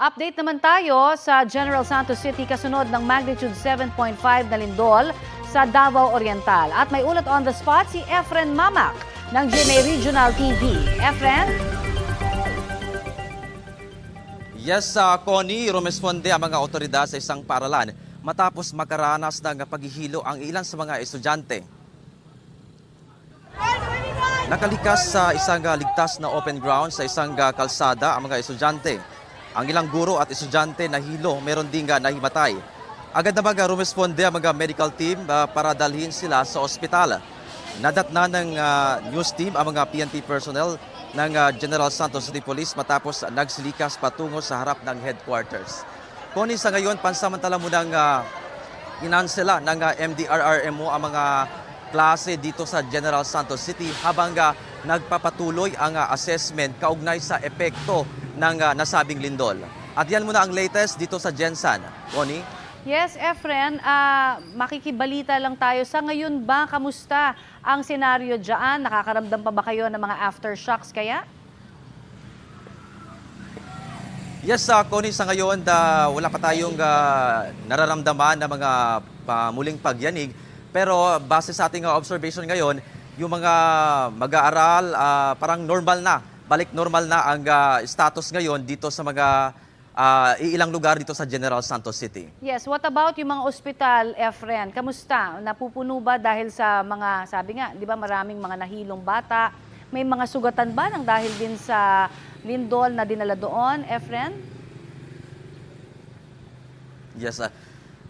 Update naman tayo sa General Santos City kasunod ng magnitude 7.5 na lindol sa Davao Oriental. At may ulat on the spot si Efren Mamak ng GMA Regional TV. Efren? Yes, Connie, rumesponde ang mga otoridad sa isang paaralan matapos makaranas ng paghihilo ang ilan sa mga estudyante. Nakalikas sa isang ligtas na open ground sa isang kalsada ang mga estudyante. Ang ilang guro at estudyante nahilo, meron ding nahimatay. Agad na rumesponde ang mga medical team para dalhin sila sa ospital. Nadatna ng news team ang mga PNP personnel ng General Santos City Police matapos nagsilikas patungo sa harap ng headquarters. Kuni sa ngayon, pansamantala mo nang inansela ng MDRRMO ang mga klase dito sa General Santos City habang nagpapatuloy ang assessment kaugnay sa epekto ng nasabing lindol. At yan muna ang latest dito sa Gensan. Connie? Yes, Efren, makikibalita lang tayo. Sa ngayon ba, kamusta ang senaryo dyan? Nakakaramdam pa ba kayo ng mga aftershocks kaya? Yes, Connie, sa ngayon wala pa tayong nararamdaman na mga muling pagyanig. Pero base sa ating observation ngayon, yung mga mag-aaral parang normal na, balik normal na ang status ngayon dito sa mga ilang lugar dito sa General Santos City. Yes, what about yung mga ospital, Efren? Kamusta? Napupuno ba dahil sa mga, sabi nga, di ba maraming mga nahilong bata? May mga sugatan ba ng dahil din sa lindol na dinala doon, Efren? Yes,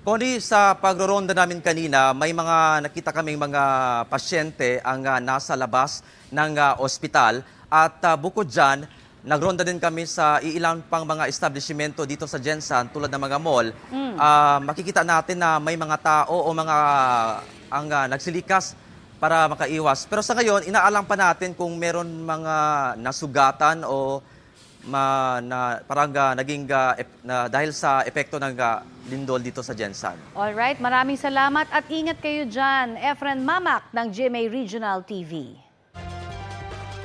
Connie, sa pagroronda namin kanina, may mga nakita kaming mga pasyente ang nasa labas ng ospital. At bukod dyan, nagronda din kami sa ilang pang mga establishmento dito sa Gensan tulad ng mga mall. Makikita natin na may mga tao o mga ang nagsilikas para makaiwas. Pero sa ngayon, inaalam pa natin kung meron mga nasugatan o parang naging dahil sa epekto ng lindol dito sa Gensan. Alright, maraming salamat at ingat kayo dyan. Efren Mamak ng GMA Regional TV.